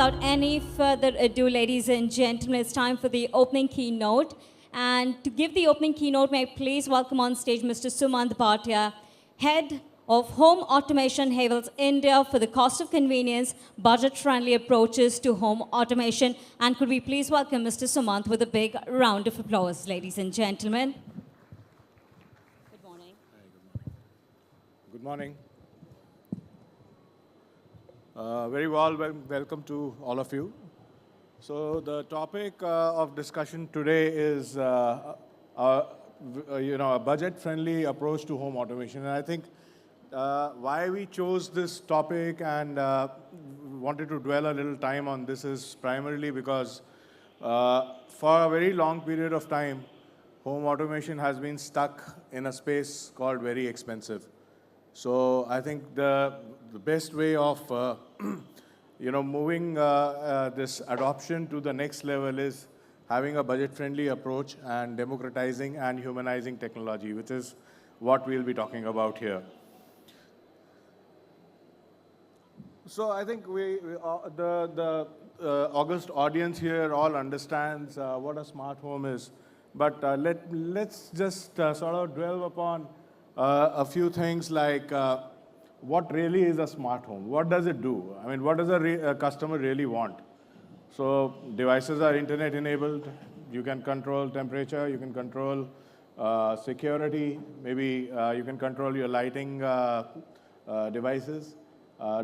without any further ado, ladies and gentlemen, it's time for the opening keynote. And to give the opening keynote, may I please welcome on stage Mr. Sumant Bhatia, Head of Home Automation Havells India, for the cost of convenience, budget-friendly approaches to home automation. And could we please welcome Mr. Sumant with a big round of applause, ladies and gentlemen. Good morning. Hi, good morning. Very welcome to all of you. So the topic of discussion today is a budget-friendly approach to home automation. And I think why we chose this topic and wanted to dwell a little time on this is primarily because for a very long period of time, home automation has been stuck in a space called very expensive. So I think the best way of moving this adoption to the next level is having a budget-friendly approach and democratizing and humanizing technology, which is what we'll be talking about here. So I think the august audience here all understands what a smart home is, but let's just sort of dwell upon a few things like what really is a smart home? What does it do? I mean, what does a customer really want? So devices are internet enabled. You can control temperature. You can control security. Maybe you can control your lighting devices,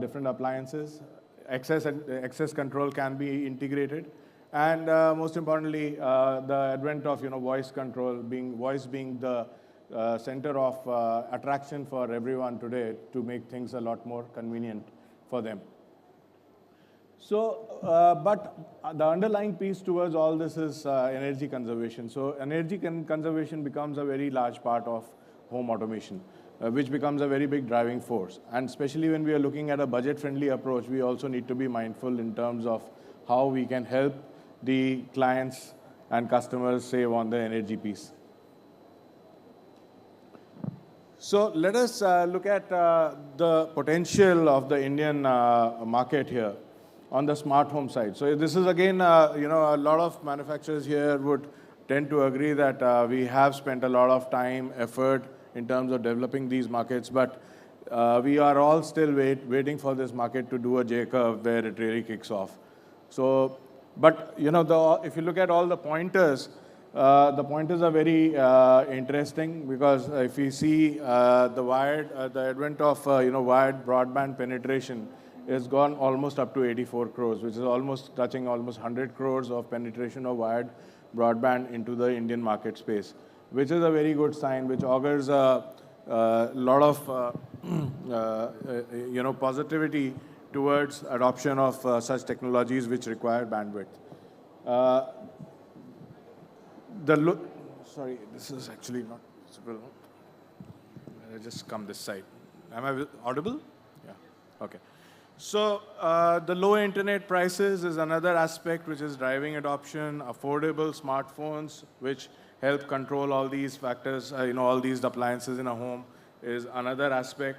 different appliances. Access control can be integrated. And most importantly, the advent of voice control, voice being the center of attraction for everyone today to make things a lot more convenient for them. So, but the underlying piece towards all this is energy conservation. So energy conservation becomes a very large part of home automation, which becomes a very big driving force. And especially when we are looking at a budget-friendly approach, we also need to be mindful in terms of how we can help the clients and customers save on the energy piece. So let us look at the potential of the Indian market here on the smart home side. So this is again, a lot of manufacturers here would tend to agree that we have spent a lot of time, effort in terms of developing these markets, but we are all still waiting for this market to do a J-curve where it really kicks off. So, but if you look at all the pointers are very interesting because if you see the advent of wired broadband penetration has gone almost up to 84 crores, which is almost touching almost 100 crores of penetration of wired broadband into the Indian market space, which is a very good sign, which augurs a lot of positivity towards adoption of such technologies which require bandwidth. Sorry, this is actually not visible. I'll just come this side. Am I audible? Yeah, okay. So the low internet prices is another aspect which is driving adoption. Affordable smartphones, which help control all these factors, all these appliances in a home is another aspect.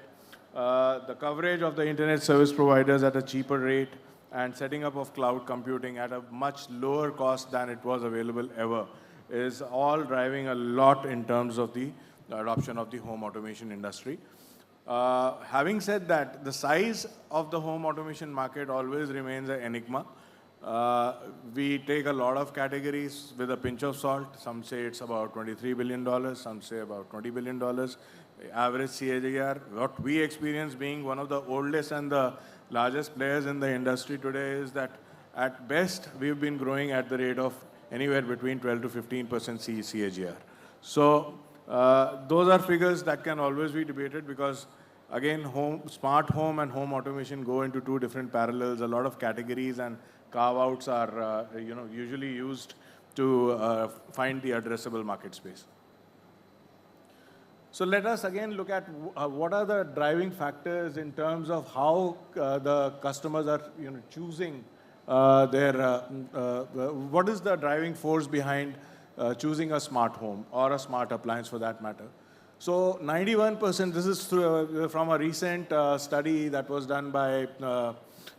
The coverage of the internet service providers at a cheaper rate and setting up of cloud computing at a much lower cost than it was available ever is all driving a lot in terms of the adoption of the home automation industry. Having said that, the size of the home automation market always remains an enigma. We take a lot of categories with a pinch of salt. Some say it's about $23 billion, some say about $20 billion. Average CAGR, what we experience being one of the oldest and the largest players in the industry today is that at best, we've been growing at the rate of anywhere between 12 to 15% CAGR. So those are figures that can always be debated because, again, smart home and home automation go into two different parallels. A lot of categories and carve-outs are usually used to find the addressable market space. So let us again look at what are the driving factors in terms of how the customers are choosing what is the driving force behind choosing a smart home or a smart appliance for that matter. So 91%, this is from a recent study that was done by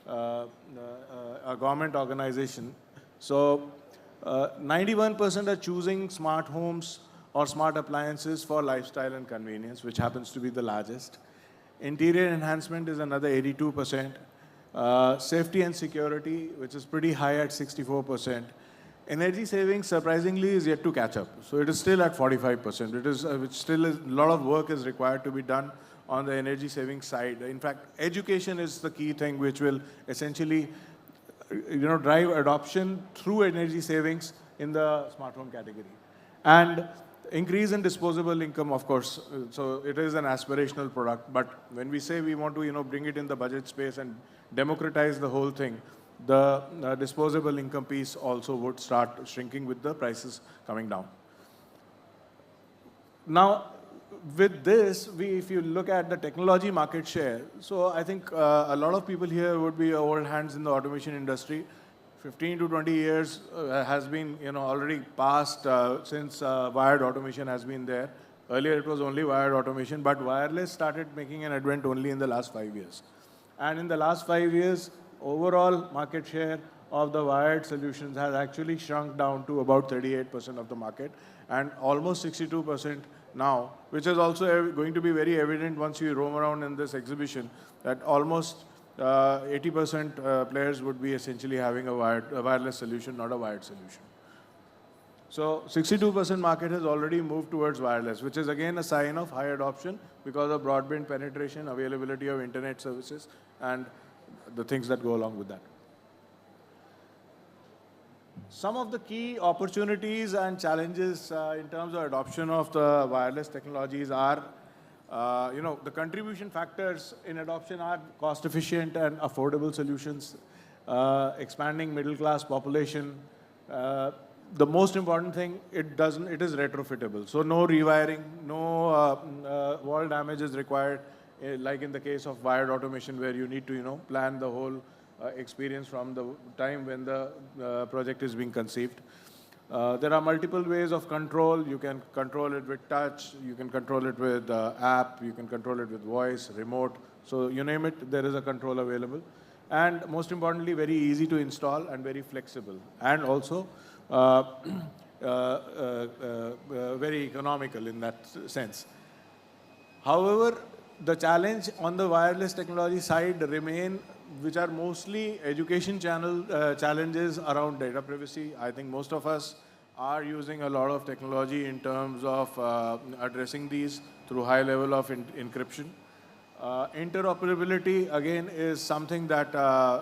a government organization. So 91% are choosing smart homes or smart appliances for lifestyle and convenience, which happens to be the largest. Interior enhancement is another 82%. Safety and security, which is pretty high at 64%. Energy savings, surprisingly, is yet to catch up. So it is still at 45%. It is, which still is, a lot of work is required to be done on the energy saving side. In fact, education is the key thing which will essentially drive adoption through energy savings in the smart home category. And increase in disposable income, of course. So it is an aspirational product. But when we say we want to bring it in the budget space and democratize the whole thing, the disposable income piece also would start shrinking with the prices coming down. Now, with this, if you look at the technology market share, so I think a lot of people here would be old hands in the automation industry. 15 to 20 years has been already passed since wired automation has been there. Earlier it was only wired automation, but wireless started making an advent only in the last 5 years. And in the last 5 years, overall market share of the wired solutions has actually shrunk down to about 38% of the market and almost 62% now, which is also going to be very evident once you roam around in this exhibition, that almost 80% players would be essentially having a wireless solution, not a wired solution. So 62% market has already moved towards wireless, which is again a sign of high adoption because of broadband penetration, availability of internet services, and the things that go along with that. Some of the key opportunities and challenges in terms of adoption of the wireless technologies are, the contribution factors in adoption are cost-efficient and affordable solutions, expanding middle-class population. The most important thing, it is retrofittable. So no rewiring, no wall damage is required, like in the case of wired automation, where you need to, plan the whole experience from the time when the project is being conceived. There are multiple ways of control. You can control it with touch, you can control it with app, you can control it with voice, remote. So you name it, there is a control available. And most importantly, very easy to install and very flexible. And also very economical in that sense. However, the challenge on the wireless technology side remain, which are mostly education challenges around data privacy. I think most of us are using a lot of technology in terms of addressing these through high level of encryption. Interoperability, again, is something that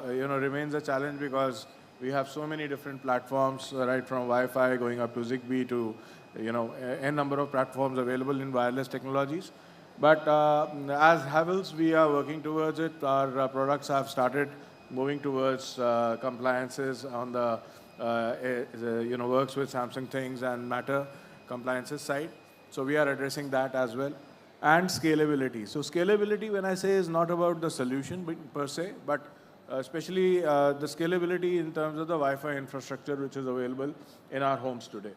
remains a challenge because we have so many different platforms, right from Wi-Fi going up to Zigbee to n number of platforms available in wireless technologies. But as Havells, we are working towards it. Our products have started moving towards compliances on the works with Samsung Things and Matter compliances side. So we are addressing that as well. And scalability. So scalability, when I say, is not about the solution per se, but especially the scalability in terms of the Wi-Fi infrastructure which is available in our homes today.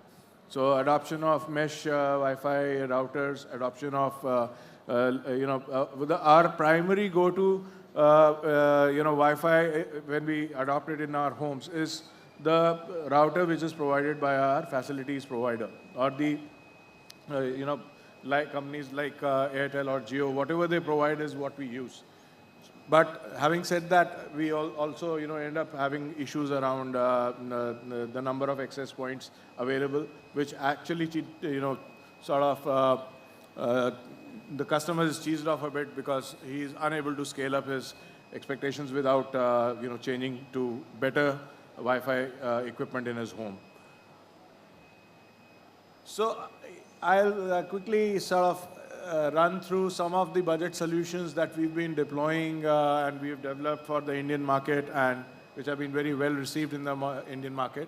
So adoption of mesh Wi-Fi routers, adoption of our primary go-to Wi-Fi when we adopt it in our homes is the router which is provided by our facilities provider or the like companies like Airtel or Jio, whatever they provide is what we use. But having said that, we also end up having issues around the number of access points available, which actually sort of the customer is cheesed off a bit because he is unable to scale up his expectations without changing to better Wi-Fi equipment in his home. So I'll quickly sort of run through some of the budget solutions that we've been deploying and we've developed for the Indian market and which have been very well received in the Indian market.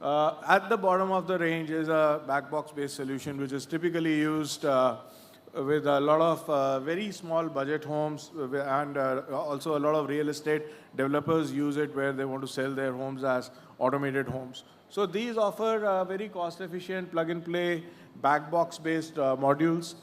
At the bottom of the range is a backbox-based solution which is typically used with a lot of very small budget homes and also a lot of real estate developers use it where they want to sell their homes as automated homes. So these offer very cost-efficient plug-and-play backbox-based modules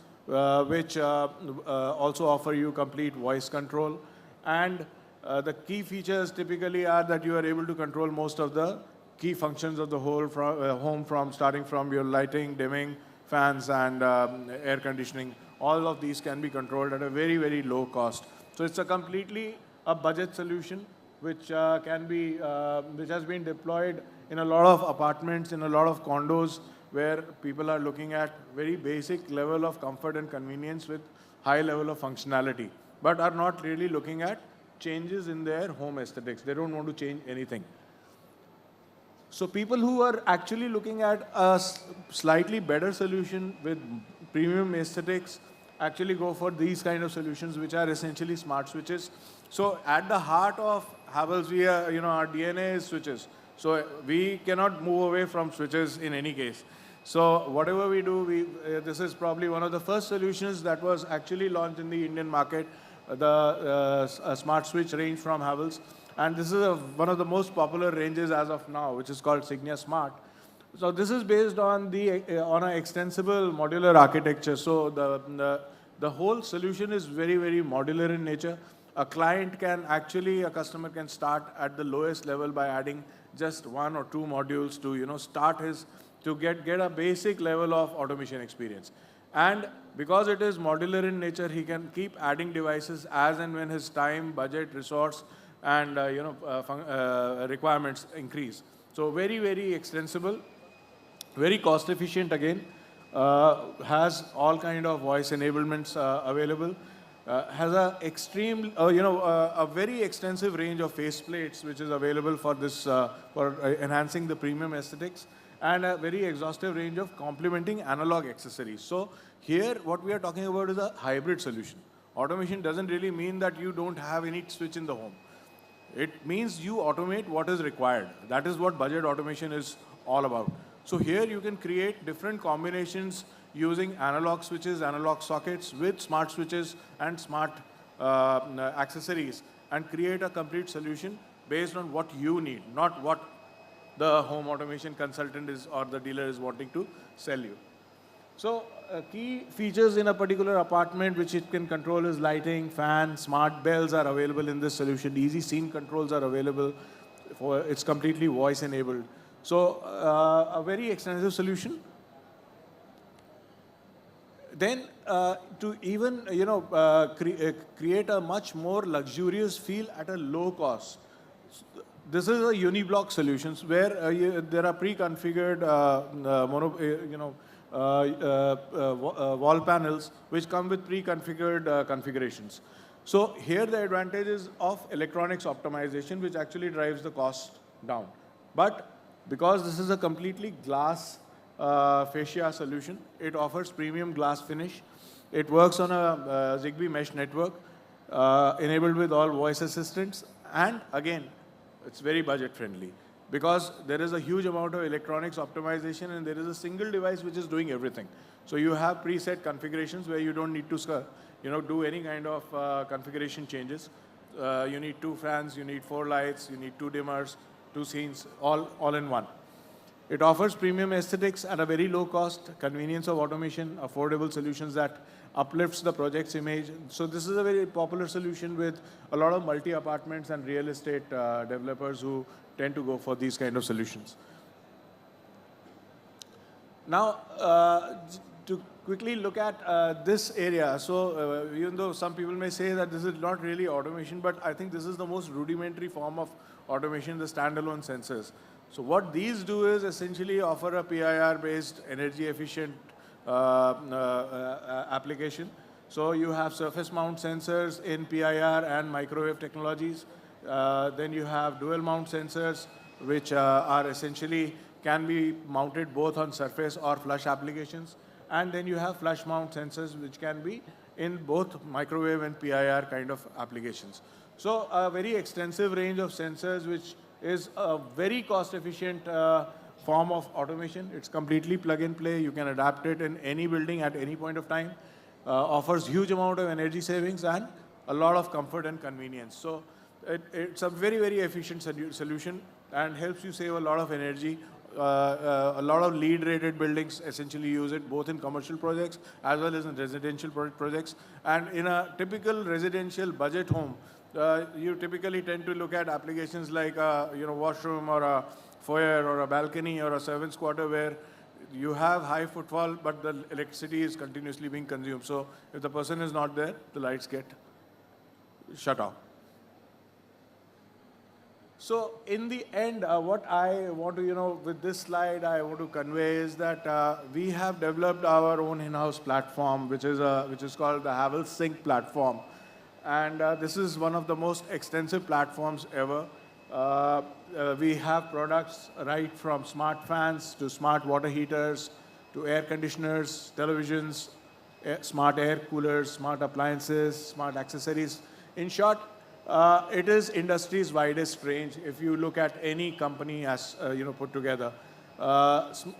which also offer you complete voice control and The key features typically are that you are able to control most of the key functions of the whole home, from starting from your lighting, dimming, fans, and air conditioning. All of these can be controlled at a very, very low cost. So it's a completely a budget solution which which has been deployed in a lot of apartments, in a lot of condos, where people are looking at very basic level of comfort and convenience with high level of functionality, but are not really looking at changes in their home aesthetics. They don't want to change anything. So people who are actually looking at a slightly better solution with premium aesthetics actually go for these kind of solutions, which are essentially smart switches. So at the heart of Havells, our DNA is switches. So we cannot move away from switches in any case. So whatever we do, this is probably one of the first solutions that was actually launched in the Indian market, the smart switch range from Havells. And this is one of the most popular ranges as of now, which is called Signia Smart. So this is based on on an extensible modular architecture. So the whole solution is very, very modular in nature. A customer can start at the lowest level by adding just 1 or 2 modules to get a basic level of automation experience. And because it is modular in nature, he can keep adding devices as and when his time, budget, resource, and requirements increase. So very, very extensible, very cost efficient again, has all kind of voice enablements available, has a very extensive range of faceplates which is available for this for enhancing the premium aesthetics, and a very exhaustive range of complementing analog accessories. So here what we are talking about is a hybrid solution. Automation doesn't really mean that you don't have any switch in the home. It means you automate what is required. That is what budget automation is all about. So here you can create different combinations using analog switches, analog sockets with smart switches and smart accessories, and create a complete solution based on what you need, not what the home automation consultant or the dealer is wanting to sell you. So key features in a particular apartment which it can control is lighting, fan, smart bells are available in this solution. Easy scene controls are available. It's completely voice enabled. So a very extensive solution. Then to even create a much more luxurious feel at a low cost. This is a uniblock solutions where there are pre-configured wall panels which come with pre-configured configurations. So here the advantage is of electronics optimization, which actually drives the cost down. But because this is a completely glass fascia solution, it offers premium glass finish. It works on a Zigbee mesh network, enabled with all voice assistants, and again, it's very budget friendly because there is a huge amount of electronics optimization and there is a single device which is doing everything. So you have preset configurations where you don't need to do any kind of configuration changes. You need 2 fans, you need 4 lights, you need 2 dimmers, 2 scenes, all in one. It offers premium aesthetics at a very low cost, convenience of automation, affordable solutions that uplifts the project's image. So this is a very popular solution with a lot of multi-apartments and real estate developers who tend to go for these kind of solutions. Now, to quickly look at this area, so even though some people may say that this is not really automation, but I think this is the most rudimentary form of automation, the standalone sensors. So what these do is essentially offer a PIR-based, energy-efficient application. So you have surface mount sensors in PIR and microwave technologies. Then you have dual mount sensors, which are essentially can be mounted both on surface or flush applications. And then you have flush mount sensors, which can be in both microwave and PIR kind of applications. So a very extensive range of sensors, which is a very cost-efficient form of automation. It's completely plug-and-play. You can adapt it in any building at any point of time. Offers huge amount of energy savings and a lot of comfort and convenience. So it's a very, very efficient solution and helps you save a lot of energy. A lot of LEED-rated buildings essentially use it, both in commercial projects as well as in residential projects. And in a typical residential budget home, You typically tend to look at applications like a washroom or a foyer or a balcony or a servant's quarter where you have high footfall, but the electricity is continuously being consumed. So if the person is not there, the lights get shut off. So in the end, what I want to, with this slide, I want to convey is that we have developed our own in-house platform, which is called the Havells Sync platform. And this is one of the most extensive platforms ever. We have products right from smart fans to smart water heaters to air conditioners, televisions, smart air coolers, smart appliances, smart accessories. In short, it is industry's widest range if you look at any company as put together.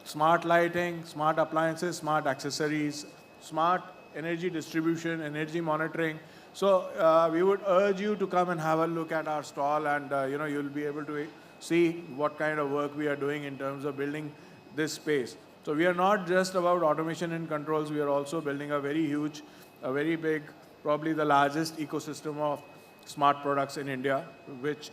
Smart lighting, smart appliances, smart accessories, smart energy distribution, energy monitoring. So we would urge you to come and have a look at our stall, and you'll be able to see what kind of work we are doing in terms of building this space. So we are not just about automation and controls. We are also building a very huge, a very big, probably the largest ecosystem of smart products in India, which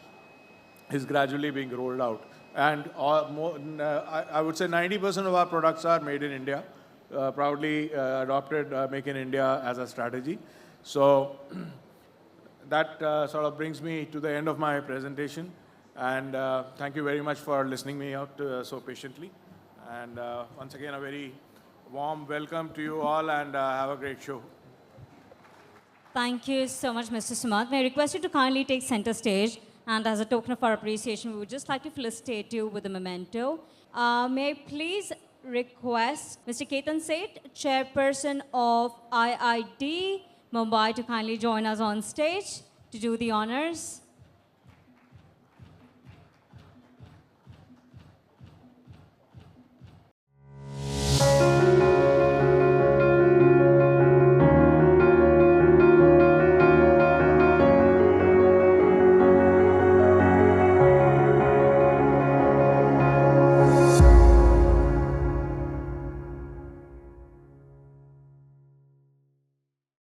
is gradually being rolled out. And I would say 90% of our products are made in India, proudly adopted Make in India as a strategy. So that sort of brings me to the end of my presentation. And thank you very much for listening me out so patiently. And once again, a very warm welcome to you all, and have a great show. Thank you so much, Mr. Sumant. May I request you to kindly take center stage, and as a token of our appreciation, we would just like to felicitate you with a memento. May I please request Mr. Ketan Seth, chairperson of IID Mumbai, to kindly join us on stage to do the honors.